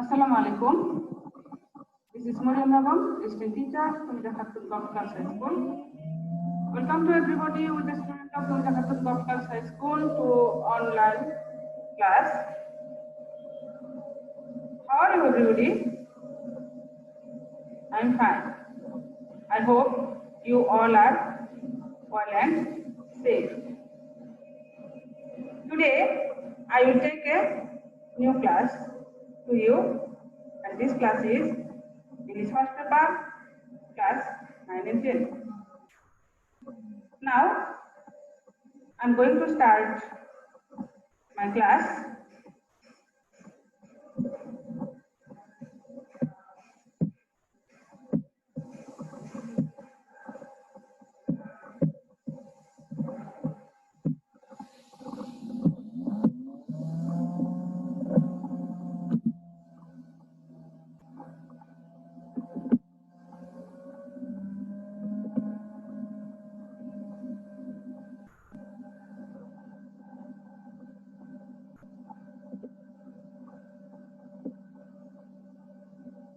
Assalamu alaikum. This is Mariam Nagam, visiting teacher from Jakarta Girls High School. Welcome to everybody with the student of Jakarta Girls High School to online class. How are you everybody? I'm fine. I hope you all are well and safe. Today I will take a new class to you, and this class is English first paper, class 9 and 10. Now I'm going to start my class.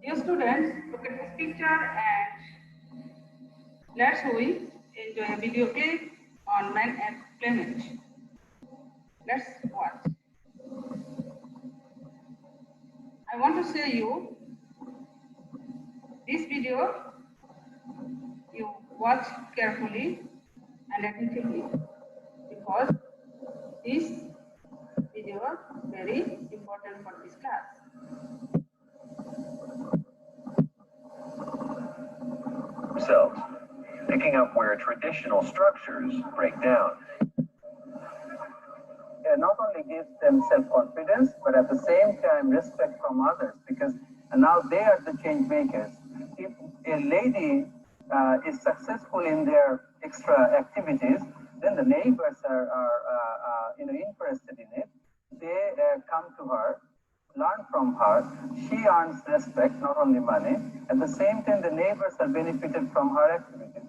Dear students, look at this picture and let's we enjoy a video clip on man and planet. Let's watch. I want to say you this video you watch carefully and attentively because this video is very important for this class. Themselves, picking up where traditional structures break down. It not only gives them self-confidence, but at the same time respect from others, because now they are the change makers. If a lady is successful in their extra activities, then the neighbors are interested in it. They come to her, learn from her. She earns respect, not only money. At the same time, the neighbors are benefited from her activities.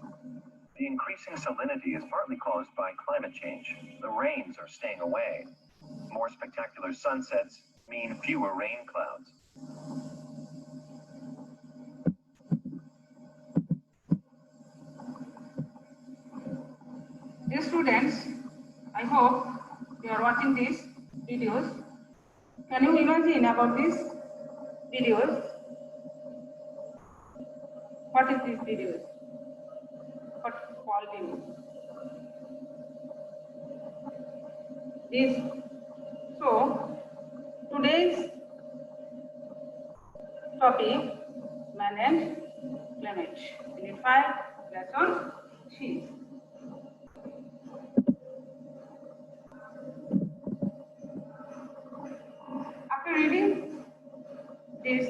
The increasing salinity is partly caused by climate change. The rains are staying away. More spectacular sunsets mean fewer rain clouds. Dear students, I hope you are watching these videos. Can you imagine about these videos? What is these videos? What quality? This. So today's topic, man and planet. Unit 5, lesson 3. After reading this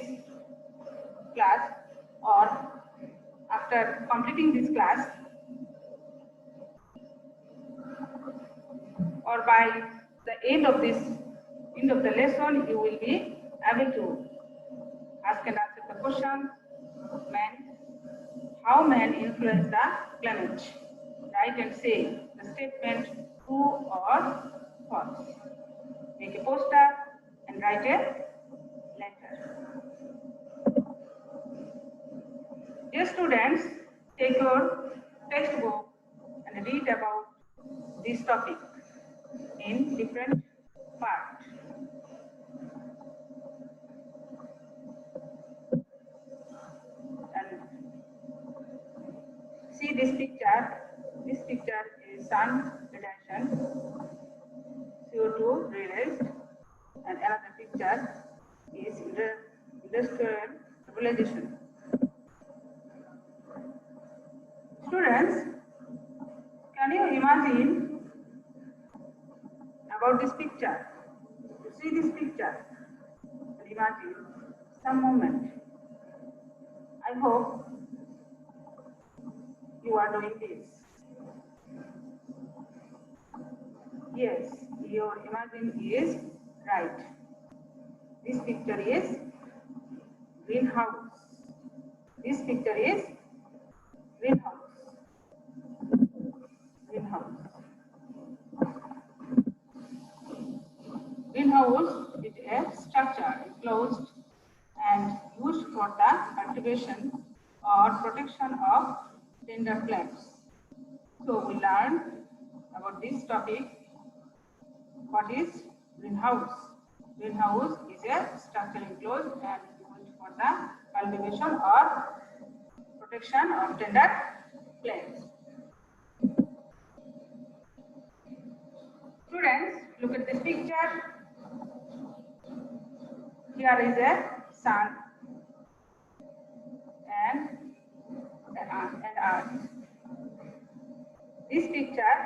class or after completing this class or by the end of the lesson, you will be able to ask and answer the question, how man influence the planet. Write and say the statement true or false. Make a poster and write a letter. Dear students, take your textbook and read about this topic in different parts. And see this picture. This picture is sun reduction, CO2 released, and another picture is industrial civilization. Students, can you imagine about this picture? You see this picture and imagine some moment. I hope you are doing this. Yes, your imagine is right. This picture is greenhouse. This picture is greenhouse. Greenhouse. Greenhouse is a structure enclosed for the cultivation or protection of tender plants. So we learned about this topic. What is greenhouse? Greenhouse is a structure enclosed and used for the cultivation or protection of tender plants. Students, look at this picture. Here is a sun and earth. This picture,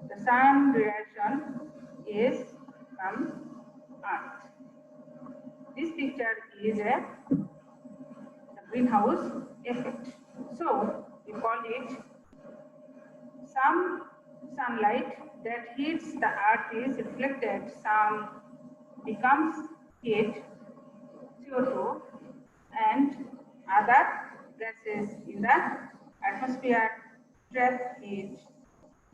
the sun direction is from earth. This picture is the greenhouse effect. So we call it some sunlight that hits the earth is reflected, some becomes heat, CO2, and other gases in the atmosphere trap heat,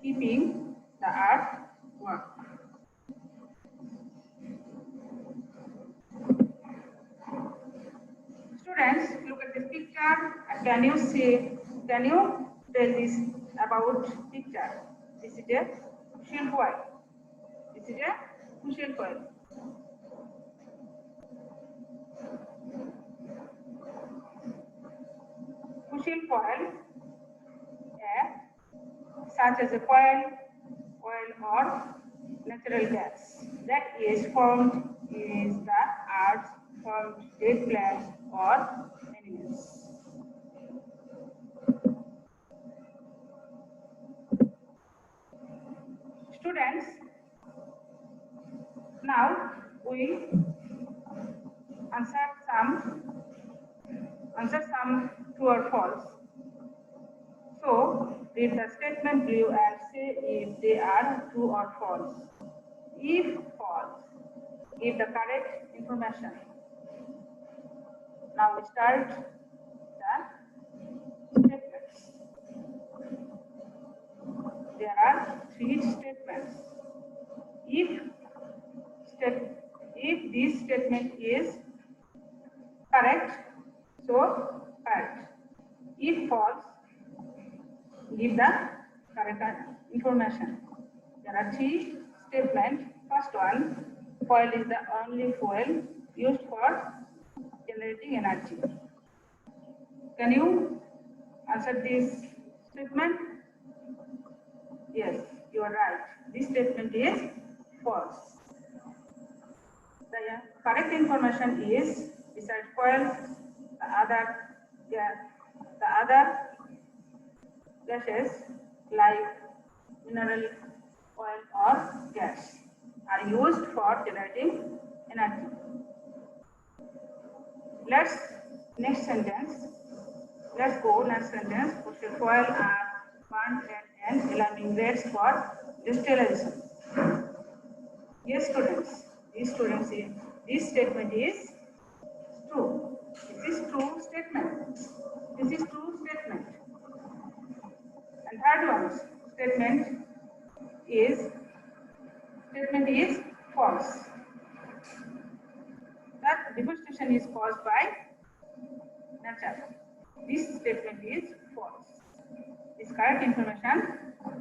keeping the earth warm. Students, look at this picture. Can you tell this about picture? This is a cushion coil. This is a cushion coil. Cushion coil, such as a coil, oil, or natural gas that is formed is the earth from dead plants or animals. Students, now we answer some true or false. So read the statement below and say if they are true or false. If false, give the correct information. Now we start the statements. There are 3 statements. If this statement is correct, so correct. If false, give the correct information. There are 3 statements. First one, oil is the only fuel used for generating energy. Can you answer this statement? Yes, you are right. This statement is false. The correct information is besides oil, the other gases like mineral oil or gas are used for generating energy. Next sentence. Let's go. Next sentence. Fossil fuel are burned at an alarming rates for industrialization. Yes, students. This statement is true. This is true statement. This is true statement. And third one, statement is false. That deforestation is caused by nature. This statement is false. This correct information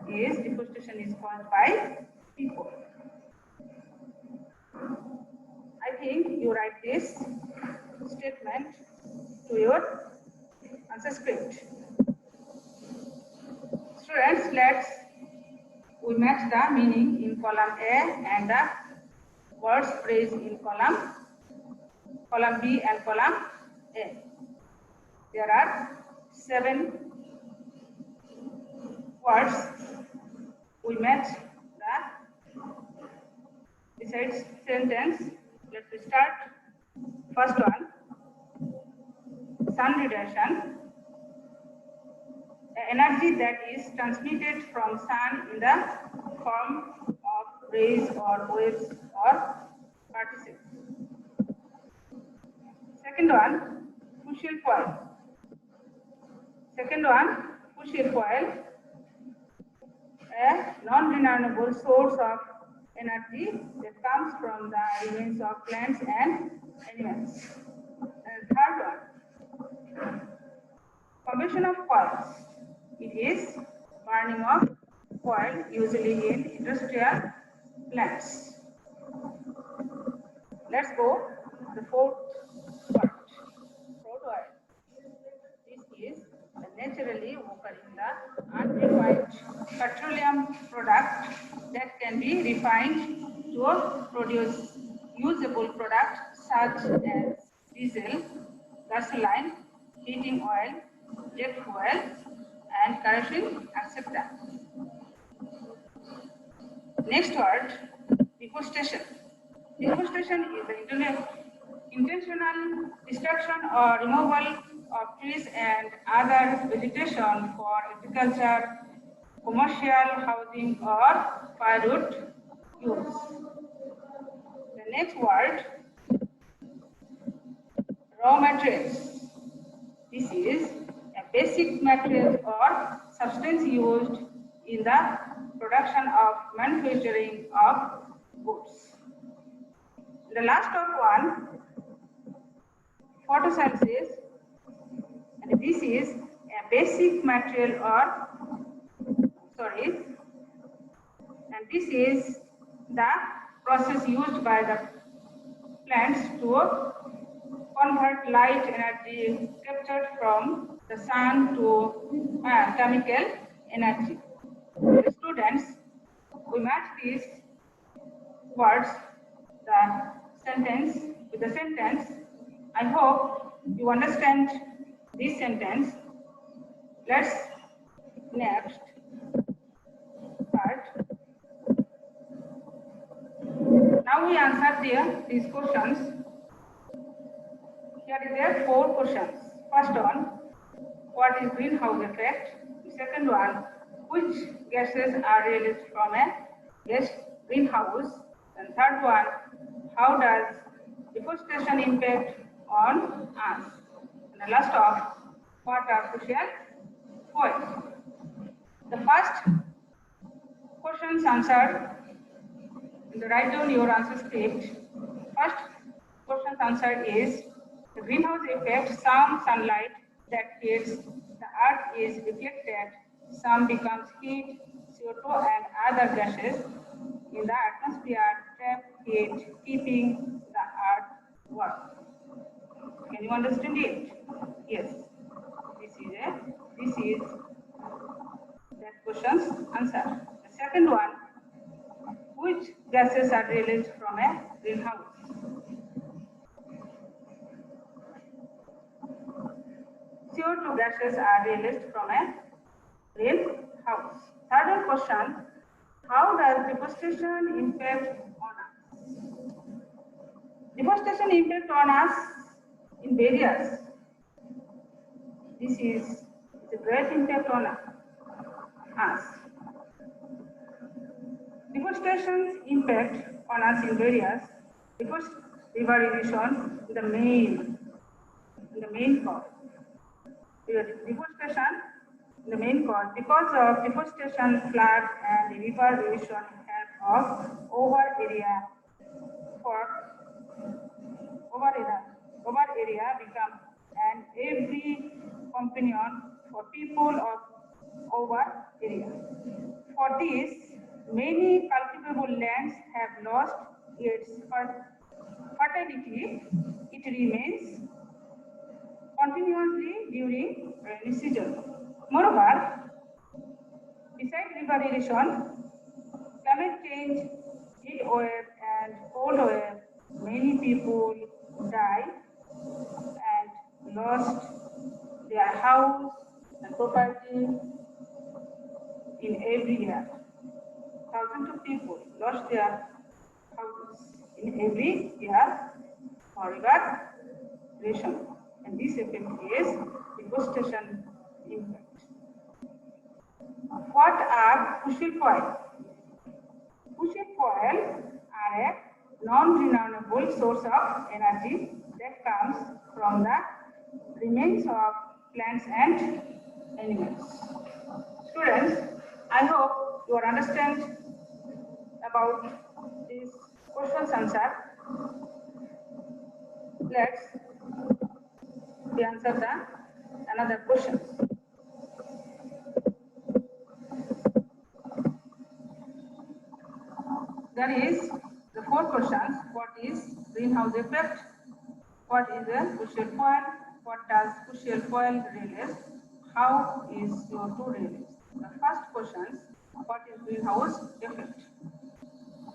is deforestation is caused by people. I think you write this statement to your answer script. Students, we match the meaning in column A and the words phrase in column B and column A. There are 7 words. We match the besides sentence. Let's start. First one, sun radiation. Energy that is transmitted from sun in the form of rays or waves or particles. Second one, fossil fuel. A non-renewable source of energy that comes from the remains of plants and animals. And third one, Combustion of coils. It is burning of coal usually in industrial plants. Let's go to the fourth part. Crude oil. This is the naturally occurring the unrefined petroleum product that can be refined to produce usable products such as diesel, gasoline, heating oil, jet fuel, and kerosene, etc. Next word, deforestation. Deforestation is the intentional destruction or removal of trees and other vegetation for agriculture, commercial, housing, or firewood use. The next word, raw materials. This is a basic material or substance used in the production of manufacturing of goods. The last of one, photosynthesis, and this is a basic material or and this is the process used by the plants to convert light energy captured from the sun to chemical energy. The students, we match these words, the sentence with the sentence. I hope you understand this sentence. Let's next part. Now we answer these questions. Here is there 4 questions. First one, what is greenhouse effect? The second one, which gases are released from a gas greenhouse? And third one, how does deforestation impact on us? And the last of, what are crucial points? The first questions answered. Write down your answer script. First question answered is the greenhouse effect. Some sunlight that hits the earth is reflected. Some becomes heat, CO2 and other gases in the atmosphere trap heat, keeping the earth warm. Can you understand it? Yes. This is that question's answer. The second one, which gases are released from a greenhouse? CO2 gases are released from a greenhouse. Third question, how does deforestation impact on us? Deforestation impact on us in various. This is a great impact on us. Deforestation's impact on us in various, because river erosion is the main cause. Deforestation is the main cause. Because of deforestation, flood and river erosion have of over area become an every companion for people of over area. For this, many cultivable lands have lost its fertility. It remains continuously during rainy season. Moreover, besides river erosion, climate change, heat wave and cold wave, many people died and lost their house and property in every year. Thousands of people lost their houses in every year for river erosion, and this effect is deforestation impact. What are fossil fuels? Fossil fuels are a non-renewable source of energy that comes from the remains of plants and animals. Students, I hope you understand about this questions answer. Let's answer the another questions. there is the 4 questions. What is greenhouse effect? What is a crucial point? What does crucial point release? How is CO2 released? The first questions, what is greenhouse effect?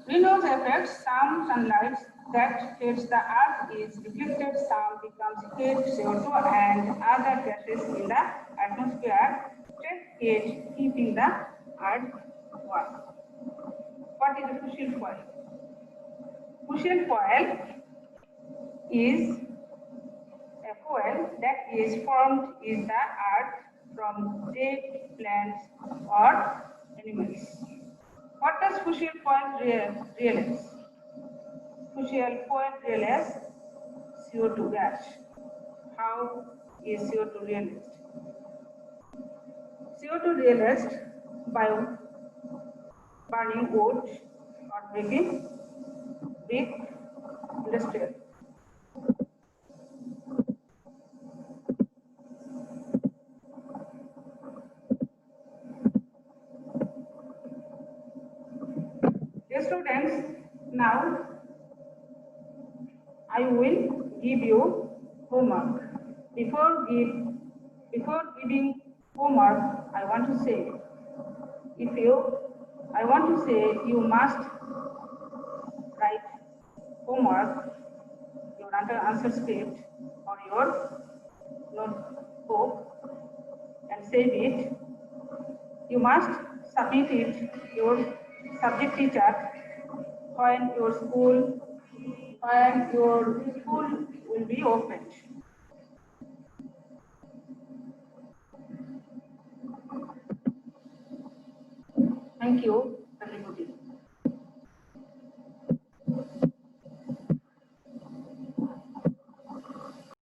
Greenhouse effect, some sunlight that hits the earth is reflected, some becomes heat, CO2 and other gases in the atmosphere, heat keeping the earth warm. What is a crucial point? Crucial point is a fuel that is formed in the earth from dead plants or animals. What does crucial point realize? Crucial point realize CO2 gas. How is CO2 realized? CO2 realized by burning wood or making big industrial. Dear students, now I will give you homework. Before giving homework, I want to say, you must write homework, your answer script or your notebook and save it. You must submit it your subject teacher when your school will be opened. Thank you.